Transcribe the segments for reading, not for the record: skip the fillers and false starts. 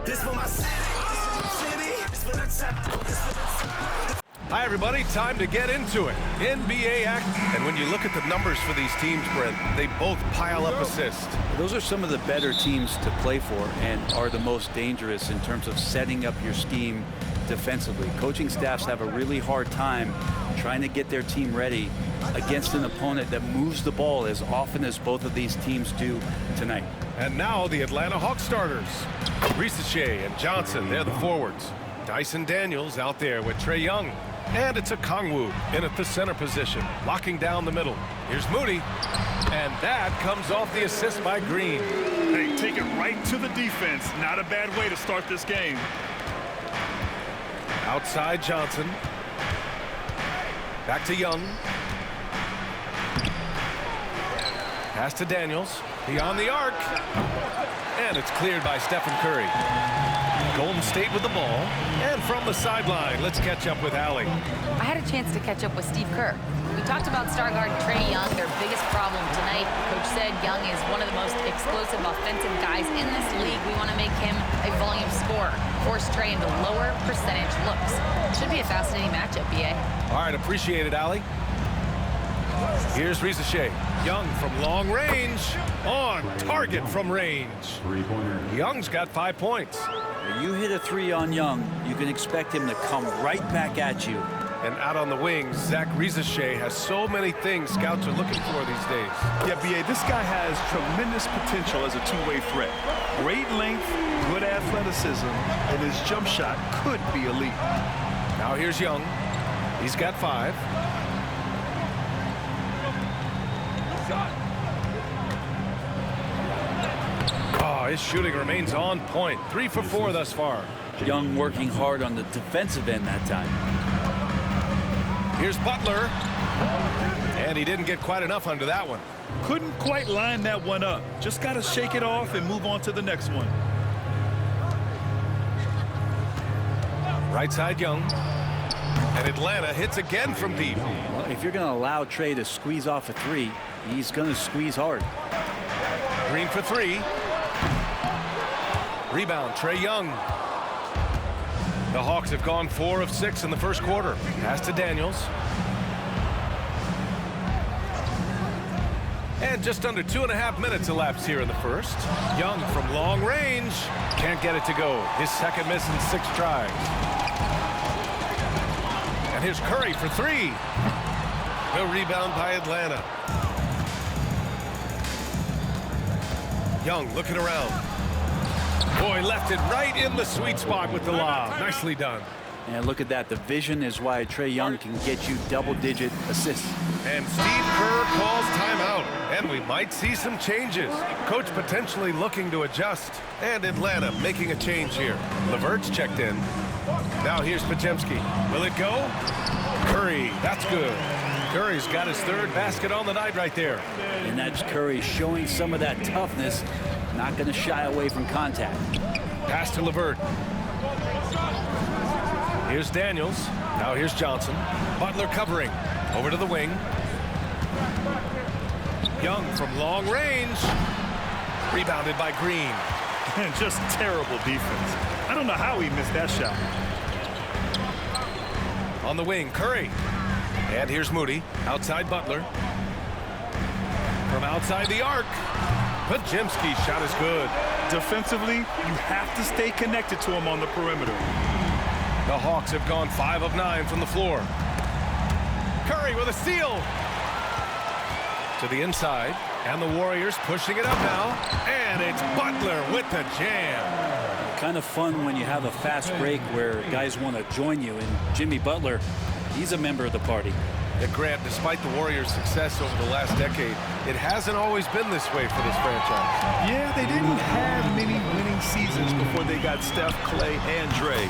This for my city. This for the top. Hi, everybody. Time to get into it. NBA action. And when you look at the numbers for these teams, Brent, they both pile up assists. Those are some of the better teams to play for and are the most dangerous in terms of setting up your scheme defensively. Coaching staffs have a really hard time trying to get their team ready against an opponent that moves the ball as often as both of these teams do tonight. And now the Atlanta Hawks starters. Risacher and Johnson, they're the forwards. Dyson Daniels out there with Trae Young. And it's a Kongwu in at the center position, locking down the middle. Here's Moody. And that comes off the assist by Green. Hey, take it right to the defense. Not a bad way to start this game. Outside Johnson. Back to Young. Pass to Daniels. Beyond the arc. And it's cleared by Stephen Curry. Golden State with the ball. And from the sideline, let's catch up with Allie. I had a chance to catch up with Steve Kerr. We talked about star guard Trae Young, their biggest problem tonight. Coach said Young is one of the most explosive offensive guys in this league. We want to make him a volume scorer, force Trae into lower percentage looks. Should be a fascinating matchup, BA. All right, appreciate it, Allie. Here's Risacher. Young from long range. On target from range. Young's got 5 points. When you hit a three on Young, you can expect him to come right back at you. And out on the wings, Zach Risacher has so many things scouts are looking for these days. Yeah, B.A., this guy has tremendous potential as a two-way threat. Great length, good athleticism, and his jump shot could be elite. Now here's Young. He's got 5. Oh, his shooting remains on point. 3 for 4 thus far. Young working hard on the defensive end that time. Here's Butler. And he didn't get quite enough under that one. Couldn't quite line that one up. Just got to shake it off and move on to the next one. Right side Young. And Atlanta hits again from deep. Well, if you're going to allow Trae to squeeze off a three, he's going to squeeze hard. Green for 3. Rebound, Trae Young. The Hawks have gone 4 of 6 in the first quarter. Pass to Daniels. And just under 2.5 minutes elapsed here in the first. Young from long range. Can't get it to go. His second miss in 6 tries. And here's Curry for 3. No rebound by Atlanta. Young looking around. Boy, left it right in the sweet spot with the lob. Nicely done. And look at that. The vision is why Trae Young can get you double-digit assists. And Steve Kerr calls timeout. And we might see some changes. Coach potentially looking to adjust. And Atlanta making a change here. LeVert's checked in. Now here's Podziemski. Will it go? Curry, that's good. Curry's got his 3rd basket on the night right there. And that's Curry showing some of that toughness. Not going to shy away from contact. Pass to LeVert. Here's Daniels. Now here's Johnson. Butler covering. Over to the wing. Young from long range. Rebounded by Green. Just terrible defense. I don't know how he missed that shot. On the wing, Curry. And here's Moody. Outside Butler. From outside the arc. Podziemski shot is good. Defensively, you have to stay connected to him on the perimeter. The Hawks have gone 5 of 9 from the floor. Curry with a steal. To the inside. And the Warriors pushing it up now. And it's Butler with the jam. Kind of fun when you have a fast break where guys want to join you. And Jimmy Butler, he's a member of the party. Grant, despite the Warriors' success over the last decade, it hasn't always been this way for this franchise. Yeah, they didn't have many winning seasons before they got Steph, Clay, and Dre.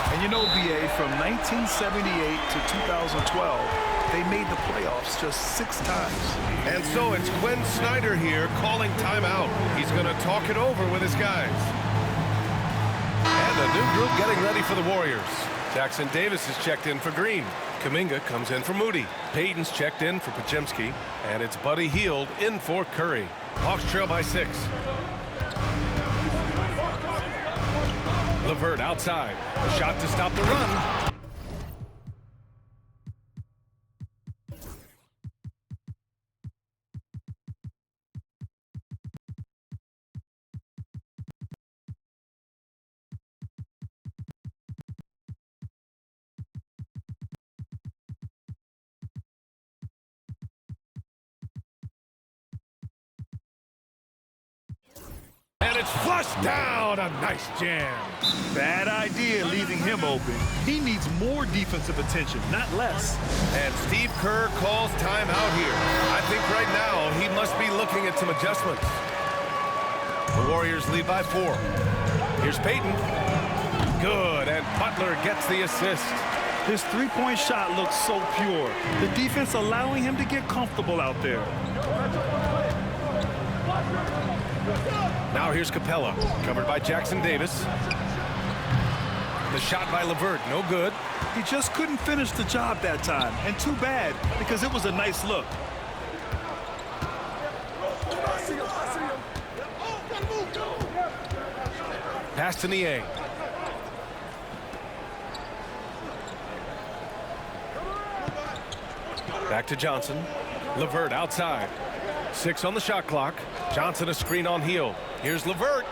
And you know, B.A., from 1978 to 2012, they made the playoffs just 6 times. And so it's Quinn Snyder here calling timeout. He's going to talk it over with his guys. And a new group getting ready for the Warriors. Jackson Davis is checked in for Green. Kuminga comes in for Moody. Payton's checked in for Podziemski. And it's Buddy Hield in for Curry. Hawks trail by 6. LeVert outside. Shot to stop the run. And it's flushed down. A nice jam. Bad idea leaving him open. He needs more defensive attention, not less. And Steve Kerr calls timeout here. I think right now he must be looking at some adjustments. The Warriors lead by 4. Here's Payton. Good, and Butler gets the assist. His three-point shot looks so pure. The defense allowing him to get comfortable out there. Now here's Capella, covered by Jackson Davis. The shot by LeVert, no good. He just couldn't finish the job that time, and too bad, because it was a nice look. Pass to Niang. Back to Johnson. LeVert outside. 6 on the shot clock. Johnson a screen on Hield. Here's LeVert.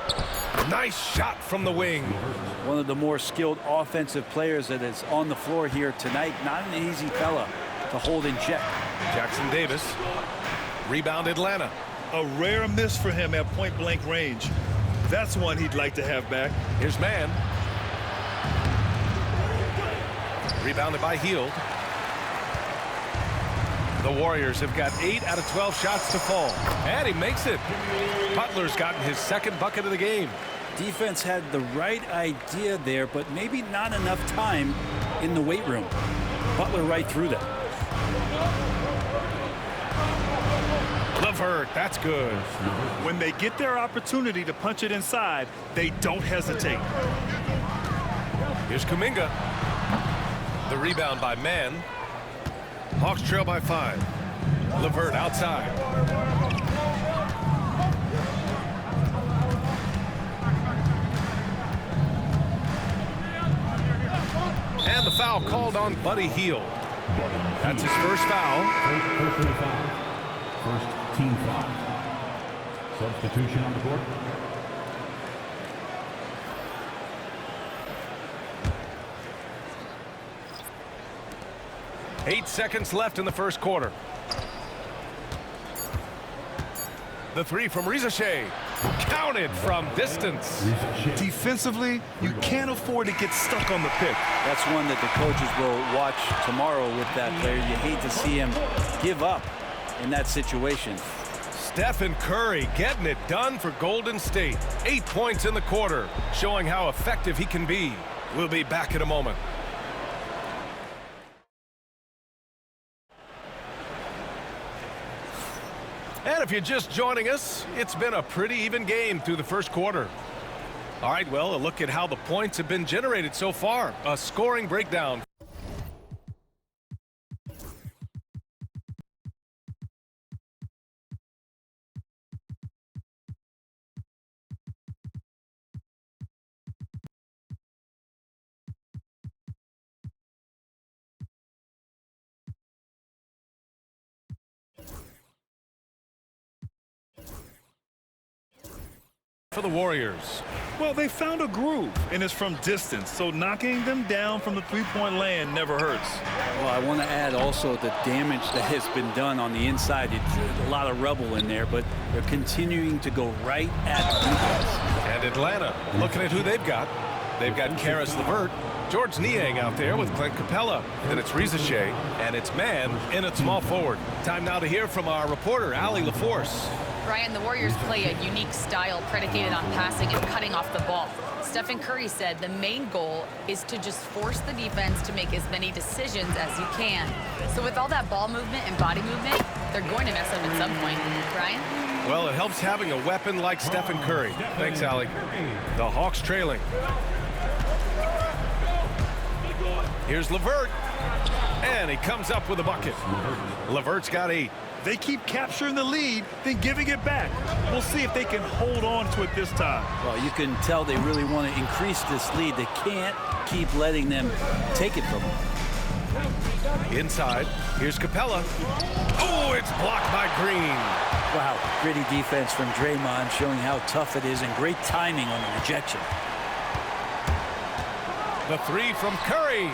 Nice shot from the wing. One of the more skilled offensive players that is on the floor here tonight. Not an easy fella to hold in check. Jackson Davis. Rebound Atlanta. A rare miss for him at point-blank range. That's one he'd like to have back. Here's Mann. Rebounded by Hield. The Warriors have got 8 out of 12 shots to fall. And he makes it. Butler's gotten his second bucket of the game. Defense had the right idea there, but maybe not enough time in the weight room. Butler right through that. LeVert, that's good. When they get their opportunity to punch it inside, they don't hesitate. Here's Kuminga. The rebound by Mann. Hawks trail by 5. LeVert outside. And the foul called on Buddy Hield. That's his first foul. First team foul. Substitution on the court. Eight seconds left in the first quarter. The three from Reza Shea. Counted from distance. Defensively, you can't afford to get stuck on the pick. That's one that the coaches will watch tomorrow with that player. You hate to see him give up in that situation. Stephen Curry getting it done for Golden State. 8 points in the quarter, showing how effective he can be. We'll be back in a moment. And if you're just joining us, it's been a pretty even game through the first quarter. All right, well, a look at how the points have been generated so far. A scoring breakdown. For the Warriors. Well, they found a groove, and it's from distance, so knocking them down from the three-point land never hurts. Well, I want to add also the damage that has been done on the inside. It's a lot of rubble in there, but they're continuing to go right at defense. And Atlanta, looking at who they've got. They've got Karis LeVert, George Niang out there with Clint Capella. Then it's Reza Shea, and it's Mann in at small forward. Time now to hear from our reporter, Allie LaForce. Brian, the Warriors play a unique style predicated on passing and cutting off the ball. Stephen Curry said the main goal is to just force the defense to make as many decisions as you can. So with all that ball movement and body movement, they're going to mess up at some point. Brian? Well, it helps having a weapon like Stephen Curry. Thanks, Allie. The Hawks trailing. Here's LeVert. And he comes up with a bucket. LeVert's got 8. They keep capturing the lead, then giving it back. We'll see if they can hold on to it this time. Well, you can tell they really want to increase this lead. They can't keep letting them take it from them. Inside, here's Capella. Oh, it's blocked by Green. Wow, gritty defense from Draymond, showing how tough it is, and great timing on the rejection. The three from Curry.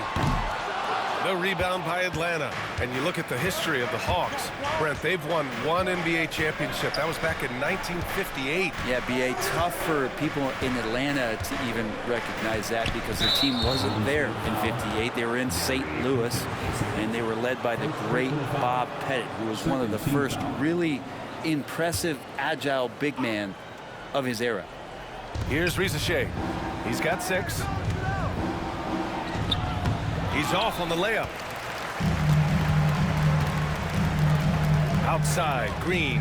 The rebound by Atlanta. And you look at the history of the Hawks. Brent, they've won one NBA championship. That was back in 1958. Yeah, B.A., tough for people in Atlanta to even recognize that because the team wasn't there in 58. They were in St. Louis, and they were led by the great Bob Pettit, who was one of the first really impressive, agile big man of his era. Here's Risa Shea. He's got 6. He's off on the layup. Outside, Green.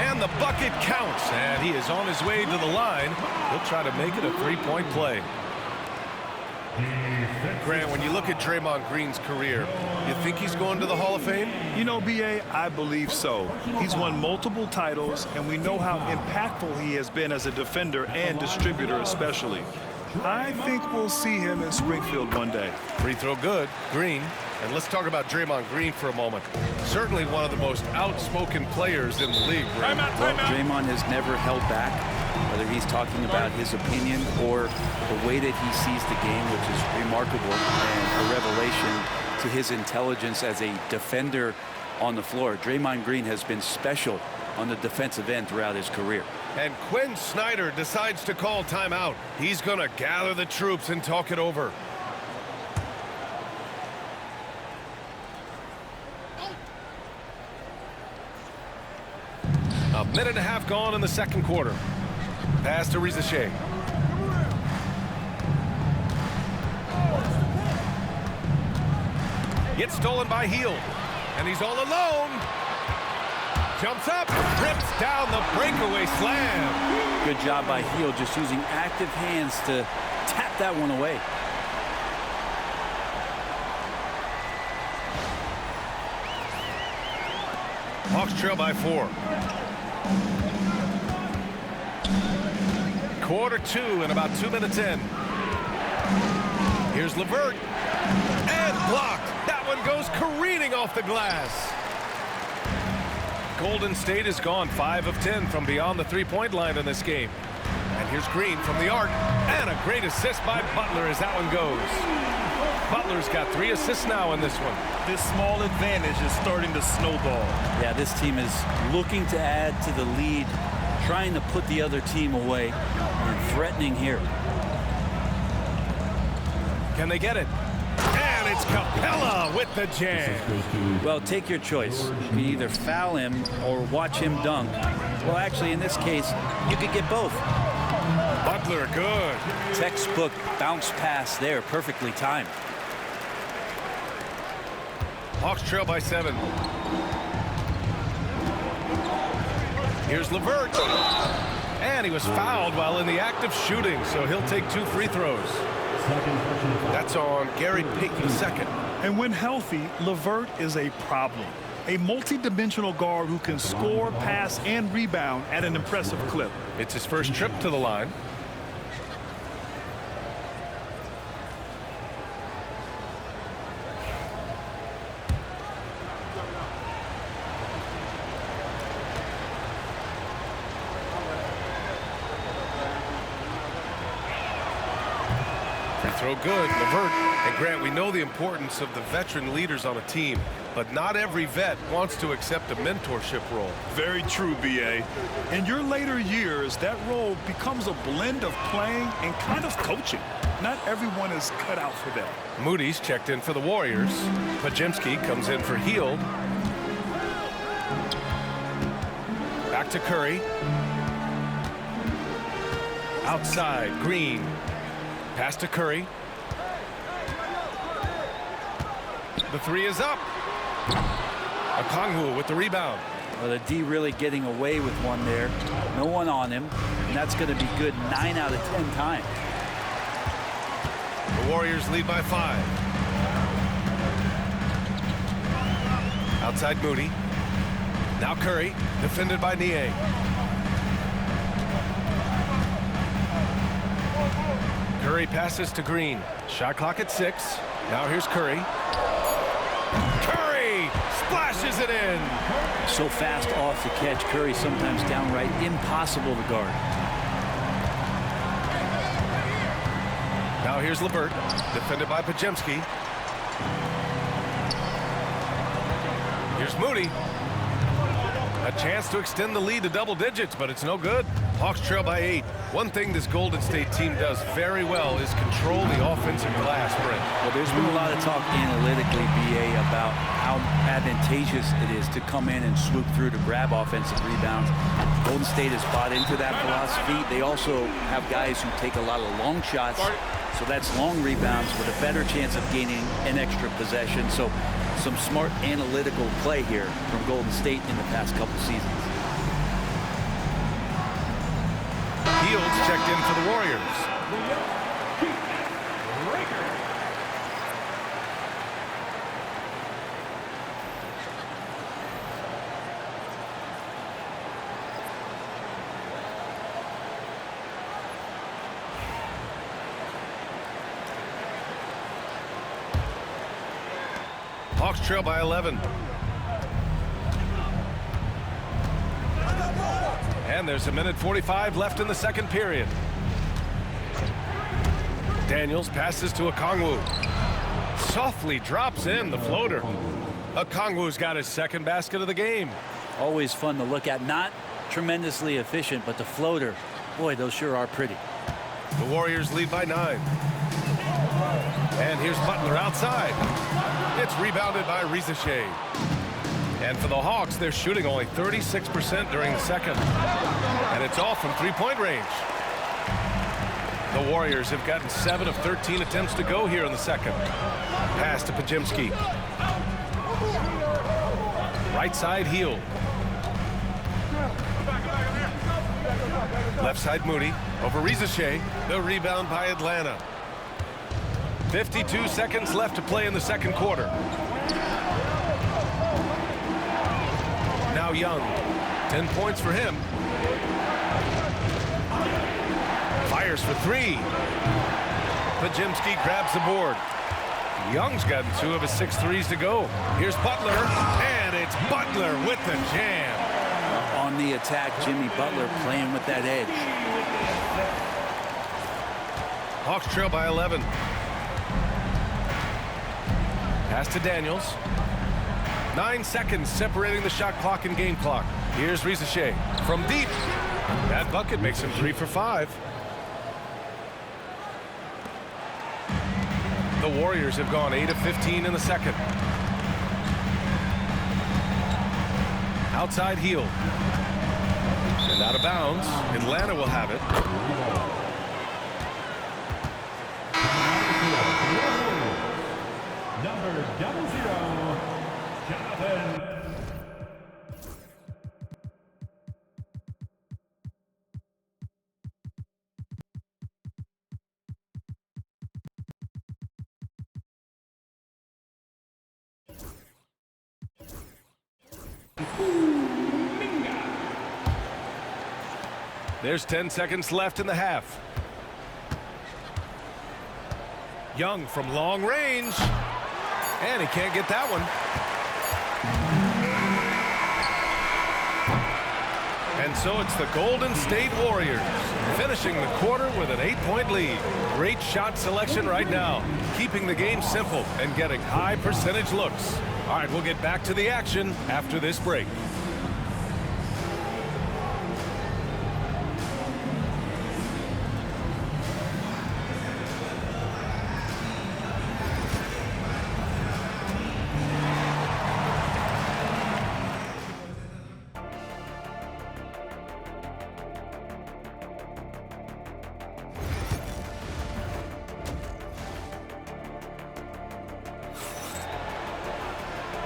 And the bucket counts. And he is on his way to the line. He'll try to make it a 3-point play. Grant, when you look at Draymond Green's career, you think he's going to the Hall of Fame? You know, B.A., I believe so. He's won multiple titles, and we know how impactful he has been as a defender and distributor especially. I think we'll see him in Springfield one day. Free throw good. Green. And let's talk about Draymond Green for a moment. Certainly one of the most outspoken players in the league. Well, Draymond has never held back, whether he's talking about his opinion or the way that he sees the game, which is remarkable and a revelation to his intelligence as a defender on the floor. Draymond Green has been special on the defensive end throughout his career. And Quinn Snyder decides to call timeout. He's going to gather the troops and talk it over. A minute and a half gone in the second quarter. Pass to Risa Shea. Gets stolen by Hield. And he's all alone. Jumps up, rips down the breakaway slam. Good job by Hield, just using active hands to tap that one away. Hawks trail by 4. Quarter 2 and about 2 minutes in. Here's LeVert. And blocked. That one goes careening off the glass. Golden State has gone 5 of 10 from beyond the three-point line in this game. And here's Green from the arc. And a great assist by Butler as that one goes. Butler's got 3 assists now in this one. This small advantage is starting to snowball. Yeah, this team is looking to add to the lead, trying to put the other team away, and threatening here. Can they get it? And it's Capella with the jam. Well, take your choice. You can either foul him or watch him dunk. Well, actually, in this case, you could get both. Butler, good. Textbook bounce pass there, perfectly timed. Hawks trail by 7. Here's LeVert. And he was fouled while in the act of shooting, so he'll take 2 free throws. That's on Gary Payton II. And when healthy, LeVert is a problem. A multi-dimensional guard who can score, pass, and rebound at an impressive clip. It's his first trip to the line. Free throw good, LeVert. And Grant, we know the importance of the veteran leaders on a team, but not every vet wants to accept a mentorship role. Very true, B.A. In your later years, that role becomes a blend of playing and kind of coaching. Not everyone is cut out for that. Moody's checked in for the Warriors. Pajemski comes in for Hield. Back to Curry. Outside, Green. Pass to Curry. The 3 is up. Okongwu with the rebound. Well, the D really getting away with one there. No one on him, and that's going to be good 9 out of 10 times. The Warriors lead by 5. Outside Moody. Now Curry, defended by Nie. Curry passes to Green. Shot clock at 6. Now here's Curry. Curry splashes it in. So fast off the catch, Curry sometimes downright impossible to guard. Now here's LeVert, defended by Podziemski. Here's Moody. A chance to extend the lead to double digits, but it's no good. Hawks trail by 8. One thing this Golden State team does very well is control the offensive glass, Brent. Well, there's been a lot of talk analytically, BA, about how advantageous it is to come in and swoop through to grab offensive rebounds. Golden State has bought into that philosophy. They also have guys who take a lot of long shots, so that's long rebounds with a better chance of gaining an extra possession. So some smart analytical play here from Golden State in the past couple seasons. Fields checked in for the Warriors. Hawks trail by 11. And there's a minute 45 left in the second period. Daniels passes to Okongwu. Softly drops in the floater. Okongwu's got his second basket of the game. Always fun to look at. Not tremendously efficient, but the floater, boy, those sure are pretty. The Warriors lead by 9. And here's Butler outside. It's rebounded by Risacher. And for the Hawks, they're shooting only 36% during the second. And it's off from three-point range. The Warriors have gotten 7 of 13 attempts to go here in the second. Pass to Podziemski. Right side, Hield. Left side, Moody. Over Risacher. The rebound by Atlanta. 52 seconds left to play in the second quarter. Now Young. 10 points for him. Fires for 3. Podziemski grabs the board. Young's gotten 2 of his 6 threes to go. Here's Butler, and it's Butler with the jam. On the attack, Jimmy Butler playing with that edge. Hawks trail by 11. Pass to Daniels. 9 seconds separating the shot clock and game clock. Here's Risacher from deep. That bucket makes him 3 for 5. The Warriors have gone 8 of 15 in the second. Outside Hield. And out of bounds. Atlanta will have it. Number 00, Jonathan. There's 10 seconds left in the half. Young from long range. And he can't get that one. And so it's the Golden State Warriors finishing the quarter with an 8-point lead. Great shot selection right now, keeping the game simple and getting high percentage looks. All right, we'll get back to the action after this break.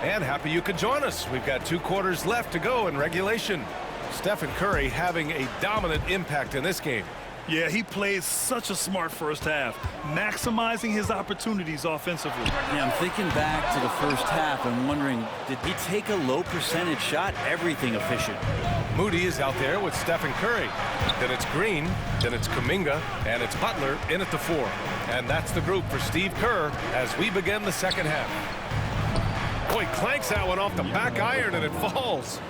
And happy you could join us. We've got 2 quarters left to go in regulation. Stephen Curry having a dominant impact in this game. Yeah, he plays such a smart first half, maximizing his opportunities offensively. Yeah, I'm thinking back to the first half and wondering, did he take a low percentage shot? Everything efficient. Moody is out there with Stephen Curry. Then it's Green, then it's Kuminga, and it's Butler in at the 4. And that's the group for Steve Kerr as we begin the second half. Boy, clanks that one off the back iron and it falls.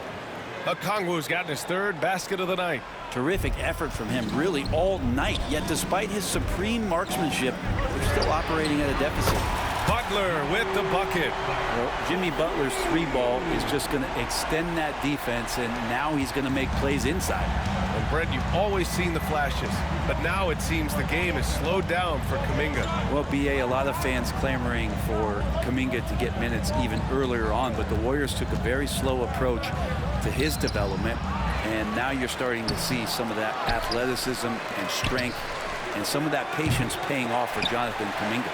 Okongwu's gotten his 3rd basket of the night. Terrific effort from him really all night, yet despite his supreme marksmanship, they're still operating at a deficit. Butler with the bucket. Well, Jimmy Butler's 3-ball is just going to extend that defense, and now he's going to make plays inside. And Brent, you've always seen the flashes, but now it seems the game is slowed down for Kuminga. Well, BA, a lot of fans clamoring for Kuminga to get minutes even earlier on, but the Warriors took a very slow approach to his development, and now you're starting to see some of that athleticism and strength and some of that patience paying off for Jonathan Kuminga.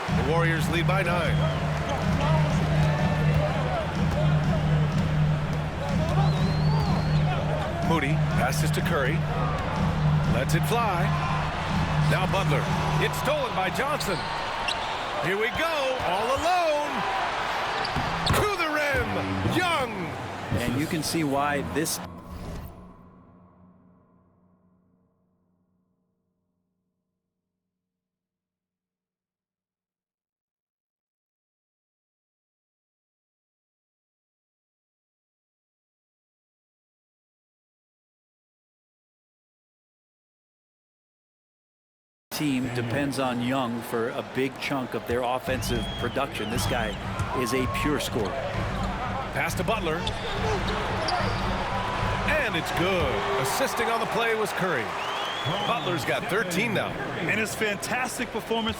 The Warriors lead by 9. Moody passes to Curry. Lets it fly. Now Butler. It's stolen by Johnson. Here we go. All alone. To the rim. Young. And you can see why this team depends on Young for a big chunk of their offensive production. This guy is a pure scorer. Pass to Butler. And it's good. Assisting on the play was Curry. Butler's got 13 now. And his fantastic performance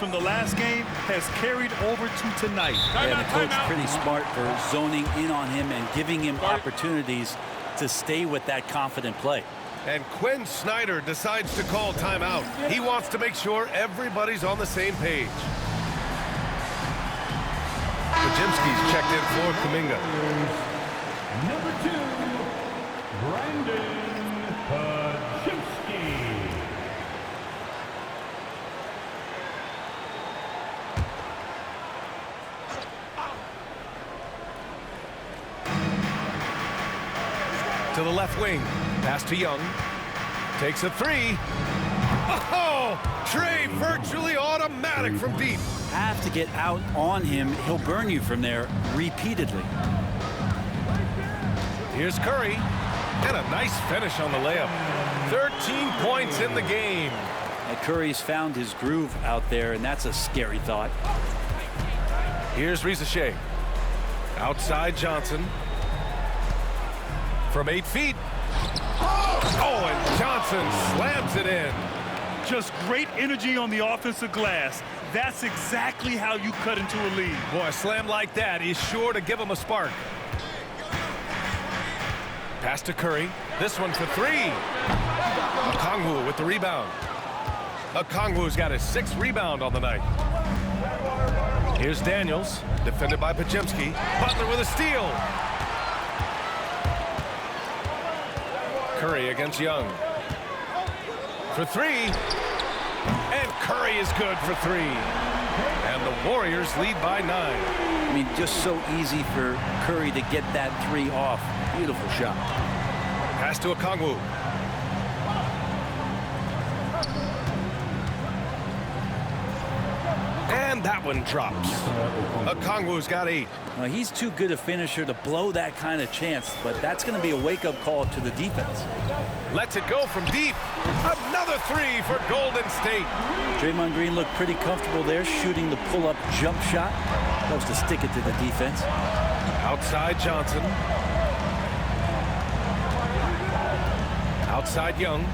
from the last game has carried over to tonight. Yeah, the coach pretty smart for zoning in on him and giving him opportunities to stay with that confident play. And Quinn Snyder decides to call timeout. He wants to make sure everybody's on the same page. Podziemski's checked in for Kuminga. Number 2, Brandon Podziemski. To the left wing. Pass to Young. Takes a 3. Oh! Trey virtually automatic from deep. Have to get out on him. He'll burn you from there repeatedly. Here's Curry. And a nice finish on the layup. 13 points in the game. And Curry's found his groove out there, and that's a scary thought. Here's Risacher. Outside Johnson. From 8 feet. Oh, and Johnson slams it in. Just great energy on the offensive glass. That's exactly how you cut into a lead. Boy, a slam like that is sure to give him a spark. Pass to Curry. This one for 3. Okongwu with the rebound. Okongwu's got his 6th rebound on the night. Here's Daniels, defended by Podziemski. Butler with a steal. Curry against Young. For 3. And Curry is good for 3. And the Warriors lead by 9. I mean, just so easy for Curry to get that 3 off. Beautiful shot. Pass to Okongwu. And that one drops. Okongwu's got 8. Now, he's too good a finisher to blow that kind of chance, but that's going to be a wake-up call to the defense. Lets it go from deep. Another 3 for Golden State. Draymond Green looked pretty comfortable there, shooting the pull-up jump shot. Loves to stick it to the defense. Outside Johnson. Outside Young.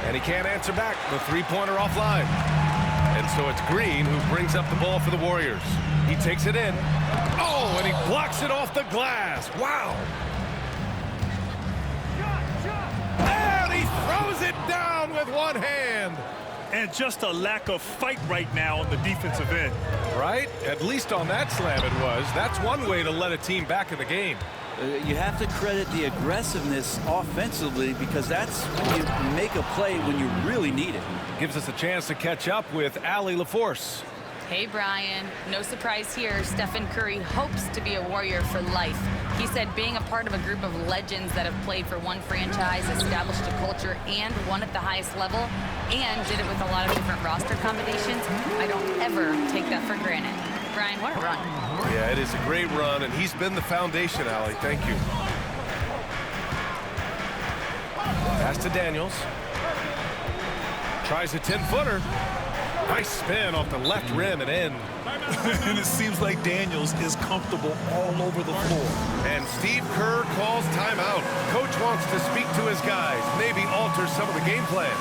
And he can't answer back. The 3-pointer offline. And so it's Green who brings up the ball for the Warriors. He takes it in. Oh, and he blocks it off the glass. Wow. And he throws it down with one hand. And just a lack of fight right now on the defensive end. Right? At least on that slam it was. That's one way to let a team back in the game. You have to credit the aggressiveness offensively, because that's when you make a play when you really need it. Gives us a chance to catch up with Allie LaForce. Hey, Brian. No surprise here. Stephen Curry hopes to be a Warrior for life. He said being a part of a group of legends that have played for one franchise, established a culture, and won at the highest level, and did it with a lot of different roster combinations, I don't ever take that for granted. Brian, what a run. Yeah, it is a great run, and he's been the foundation, Allie. Thank you. Pass to Daniels. Tries a 10-footer. Nice spin off the left rim and in. And it seems like Daniels is comfortable all over the floor. And Steve Kerr calls timeout. Coach wants to speak to his guys, maybe alter some of the game plan.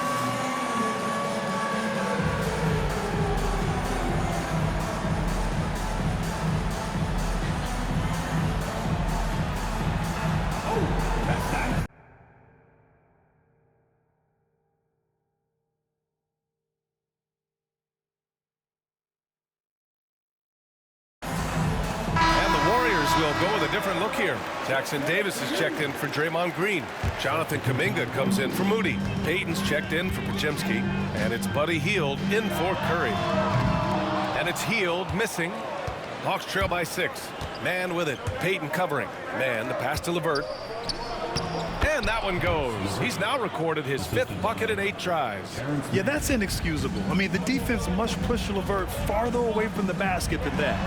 Will go with a different look here. Jackson Davis is checked in for Draymond Green. Jonathan Kuminga comes in for Moody. Payton's checked in for Podziemski. And it's Buddy Hield in for Curry. And it's Hield missing. Hawks trail by 6. Man with it. Payton covering. Man, the pass to LeVert. And that one goes. He's now recorded his 5th bucket in 8 tries. Yeah, that's inexcusable. I mean, the defense must push LeVert farther away from the basket than that.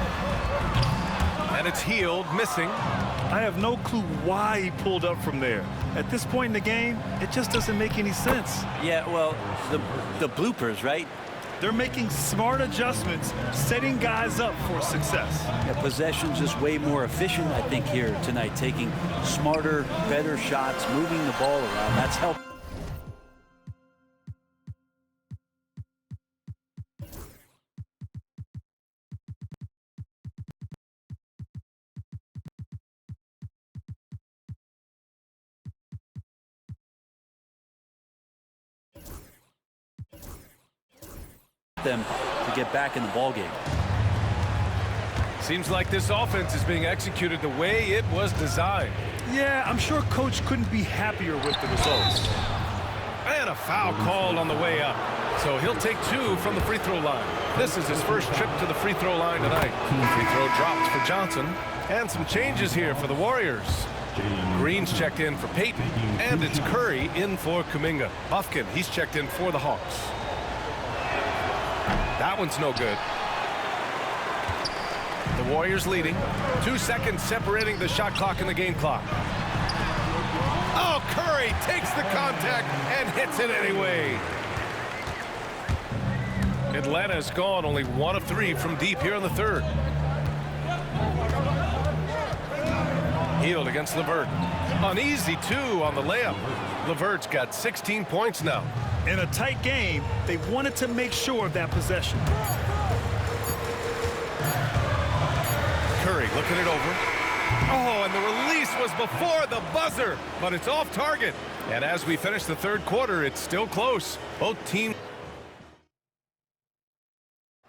And it's Hield missing. I have no clue why he pulled up from there. At this point in the game, it just doesn't make any sense. Yeah, well, the bloopers, right? They're making smart adjustments, setting guys up for success. Yeah, possession's just way more efficient, I think, here tonight. Taking smarter, better shots, moving the ball around. That's helped. Them to get back in the ball game. Seems like this offense is being executed the way it was designed. Yeah, I'm sure Coach couldn't be happier with the results. And a foul called on the way up. So he'll take 2 from the free throw line. This is his first trip to the free throw line tonight. Free throw dropped for Johnson. And some changes here for the Warriors. Green's checked in for Payton. And it's Curry in for Kuminga. Bufkin, he's checked in for the Hawks. That one's no good. The Warriors leading. 2 seconds separating the shot clock and the game clock. Oh, Curry takes the contact and hits it anyway. Atlanta's gone only 1 of 3 from deep here in the 3rd. Hield against LeVert. An easy 2 on the layup. LeVert's got 16 points now. In a tight game, they wanted to make sure of that possession. Curry looking it over. Oh, and the release was before the buzzer, but it's off target. And as we finish the 3rd quarter, it's still close. Both teams.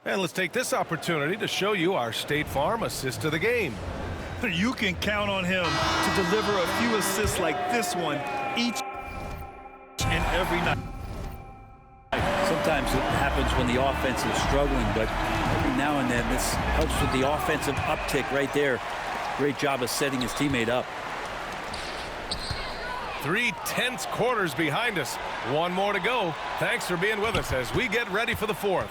And let's take this opportunity to show you our State Farm assist of the game. You can count on him to deliver a few assists like this one each and every night. Sometimes it happens when the offense is struggling, but every now and then this helps with the offensive uptick right there. Great job of setting his teammate up. 3 tense quarters behind us. 1 more to go. Thanks for being with us as we get ready for the 4th.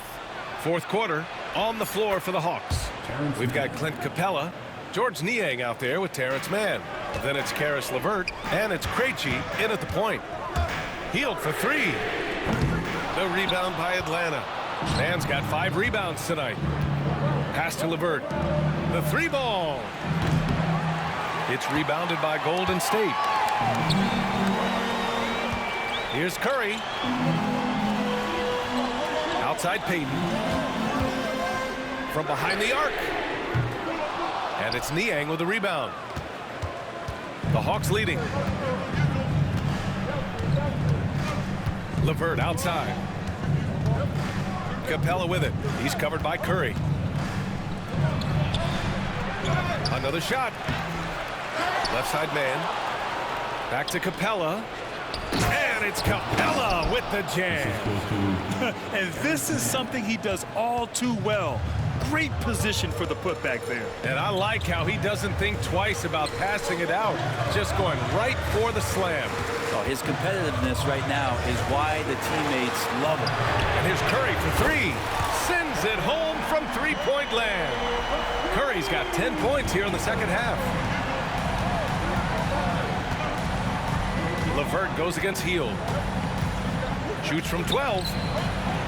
4th quarter on the floor for the Hawks. We've got Clint Capella, George Niang out there with Terrence Mann. Then it's Karis LeVert, and it's Krejci in at the point. Hield for 3. The rebound by Atlanta. Mann's got 5 rebounds tonight. Pass to LeVert. The 3-ball. It's rebounded by Golden State. Here's Curry. Outside Payton. From behind the arc. And it's Niang with the rebound. The Hawks leading. LeVert outside. Capella with it. He's covered by Curry. Another shot. Left side man. Back to Capella. And it's Capella with the jam. And this is something he does all too well. Great position for the putback there. And I like how he doesn't think twice about passing it out. Just going right for the slam. Oh, his competitiveness right now is why the teammates love him. And here's Curry for three. Sends it home from three-point land. Curry's got 10 points here in the second half. LeVert goes against Hield. Shoots from 12.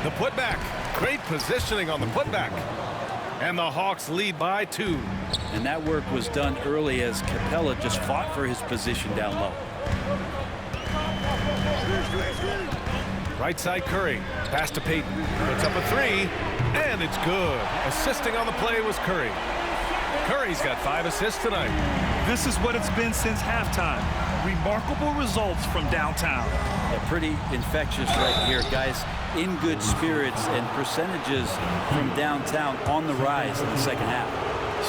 The putback. Great positioning on the putback. And the Hawks lead by 2. And that work was done early as Capella just fought for his position down low. Right side Curry. Pass to Payton. Puts up a three. And it's good. Assisting on the play was Curry. Curry's got 5 assists tonight. This is what it's been since halftime. Remarkable results from downtown. Yeah, pretty infectious right here, guys. In good spirits and percentages from downtown on the rise in the second half.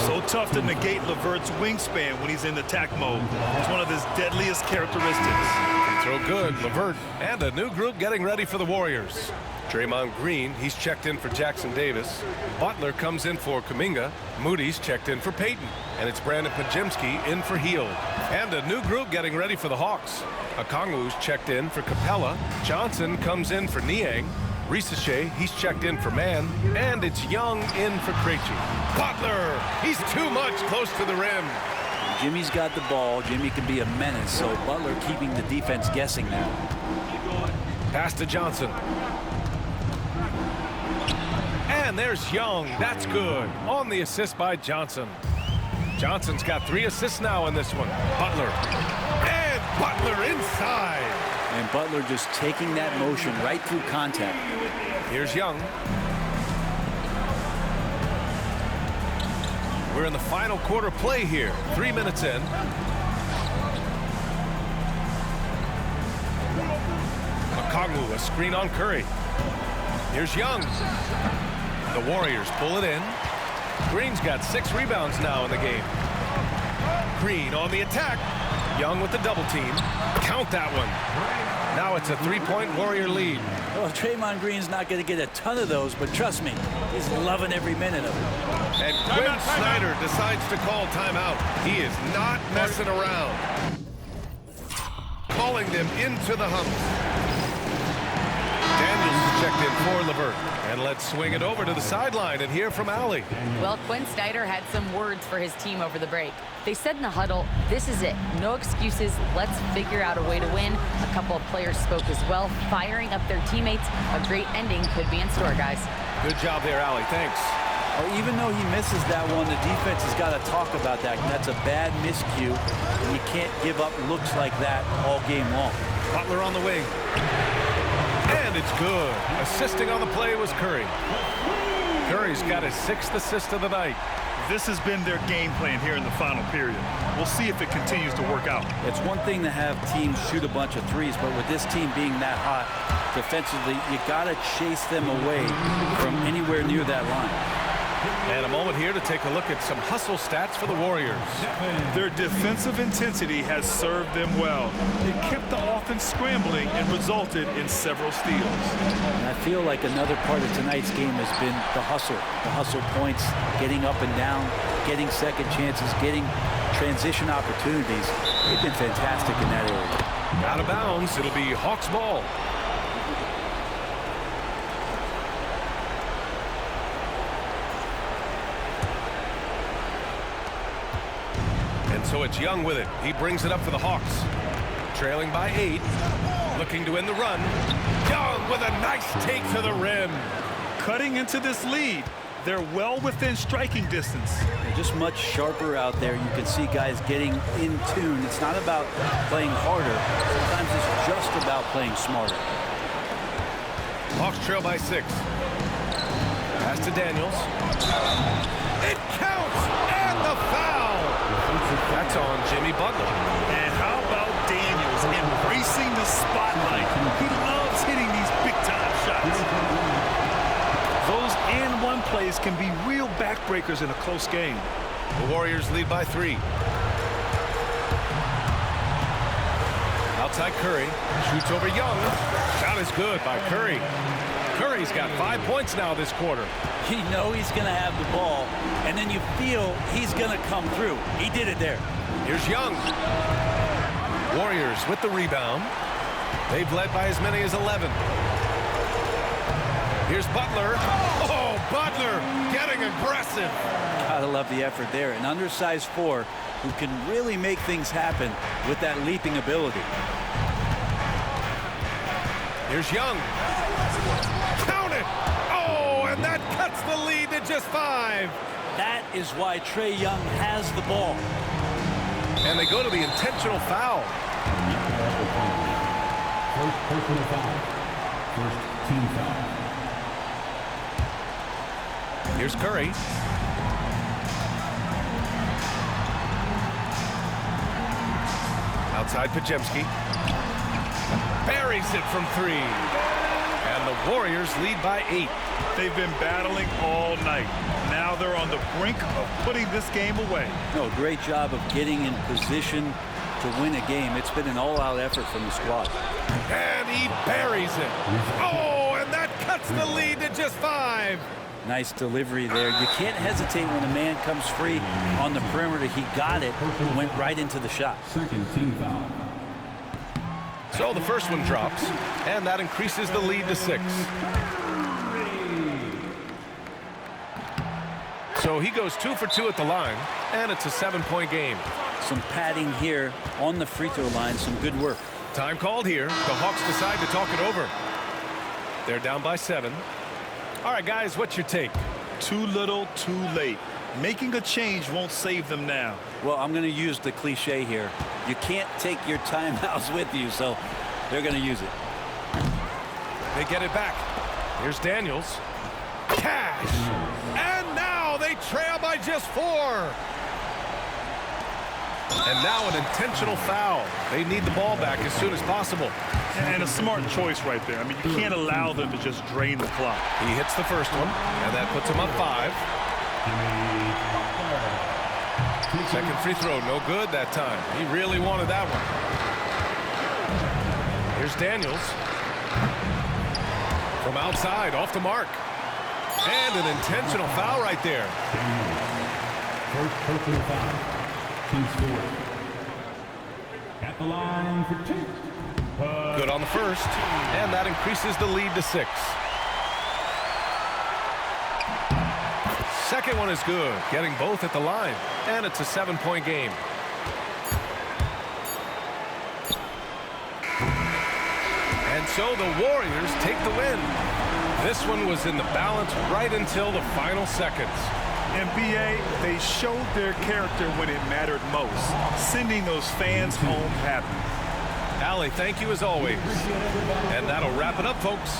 So tough to negate LeVert's wingspan when he's in attack mode. It's one of his deadliest characteristics. Can throw good, LeVert. And a new group getting ready for the Warriors. Draymond Green, he's checked in for Jackson Davis. Butler comes in for Kuminga. Moody's checked in for Payton. And it's Brandon Podziemski in for Hield. And a new group getting ready for the Hawks. Okongwu's checked in for Capella. Johnson comes in for Niang. Risache, he's checked in for Mann. And it's Young in for Krejci. Butler, he's too much close to the rim. Jimmy's got the ball. Jimmy can be a menace, so Butler keeping the defense guessing now. Pass to Johnson. And there's Young. That's good. On the assist by Johnson. Johnson's got 3 assists now in this one. Butler. And Butler inside. And Butler just taking that motion right through contact. Here's Young. We're in the final quarter play here. 3 minutes in. Okongwu, a screen on Curry. Here's Young. The Warriors pull it in. Green's got 6 rebounds now in the game. Green on the attack. Young with the double team. Count that one. Now it's a 3-point Warrior lead. Well, Draymond Green's not going to get a ton of those, but trust me, he's loving every minute of it. And Quinn Snyder decides to call timeout. He is not messing around. Calling them into the hump. Daniels checked in for LeVert. And let's swing it over to the sideline and hear from Allie. Well, Quinn Snyder had some words for his team over the break. They said in the huddle, this is it. No excuses. Let's figure out a way to win. A couple of players spoke as well, firing up their teammates. A great ending could be in store, guys. Good job there, Allie. Thanks. Well, even though he misses that one, the defense has got to talk about that. That's a bad miscue, and you can't give up looks like that all game long. Butler on the wing. And it's good. Assisting on the play was Curry. Curry's got his 6th assist of the night. This has been their game plan here in the final period. We'll see if it continues to work out. It's one thing to have teams shoot a bunch of threes, but with this team being that hot defensively, you got to chase them away from anywhere near that line. And a moment here to take a look at some hustle stats for the Warriors. Their defensive intensity has served them well. It kept the offense scrambling and resulted in several steals. And I feel like another part of tonight's game has been the hustle points, getting up and down, getting second chances, getting transition opportunities. They've been fantastic in that area. Out of bounds, it'll be Hawks ball. So it's Young with it. He brings it up for the Hawks. Trailing by 8. Looking to end the run. Young with a nice take to the rim. Cutting into this lead. They're well within striking distance. They're just much sharper out there. You can see guys getting in tune. It's not about playing harder. Sometimes it's just about playing smarter. Hawks trail by 6. Pass to Daniels. It counts! And the foul! That's on Jimmy Butler. And how about Daniels embracing the spotlight? He loves hitting these these can be real backbreakers in a close game. The Warriors lead by 3. Outside Curry. Shoots over Young. Shot is good by Curry. Curry's got 5 points now this quarter. You know he's going to have the ball, and then you feel he's going to come through. He did it there. Here's Young. Warriors with the rebound. They've led by as many as 11. Here's Butler. Oh, Butler getting aggressive. Gotta love the effort there. An undersized 4 who can really make things happen with that leaping ability. Here's Young. Count it. Oh, and that cuts the lead to just 5. That is why Trae Young has the ball. And they go to the intentional foul. First personal foul. First team foul. Here's Curry. Outside Podziemski. Buries it from 3. And the Warriors lead by 8. They've been battling all night. Now they're on the brink of putting this game away. No, great job of getting in position to win a game. It's been an all-out effort from the squad. And he buries it. Oh, and that cuts the lead to just 5. Nice delivery there. You can't hesitate when a man comes free on the perimeter. He got it, went right into the shot. Second team foul. So the first one drops, and that increases the lead to 6. So he goes 2 for 2 at the line, and it's a 7-point game. Some padding here on the free throw line. Some good work. Time called here. The Hawks decide to talk it over. They're down by 7. All right, guys, what's your take? Too little, too late. Making a change won't save them now. Well, I'm going to use the cliche here. You can't take your timeouts with you, so they're going to use it. They get it back. Here's Daniels. Cash. And now they trail by just 4. And now an intentional foul. They need the ball back as soon as possible. And a smart choice right there. I mean, you can't allow them to just drain the clock. He hits the first one, and that puts him up 5. Second free throw, no good that time. He really wanted that one. Here's Daniels. From outside, off the mark. And an intentional foul right there. First personal foul. Team score. At the line for 2. Good on the first, and that increases the lead to 6. Second one is good, getting both at the line, and it's a 7-point game. And so the Warriors take the win. This one was in the balance right until the final seconds. NBA, they showed their character when it mattered most, sending those fans home happy. Allie, thank you as always. And that'll wrap it up, folks.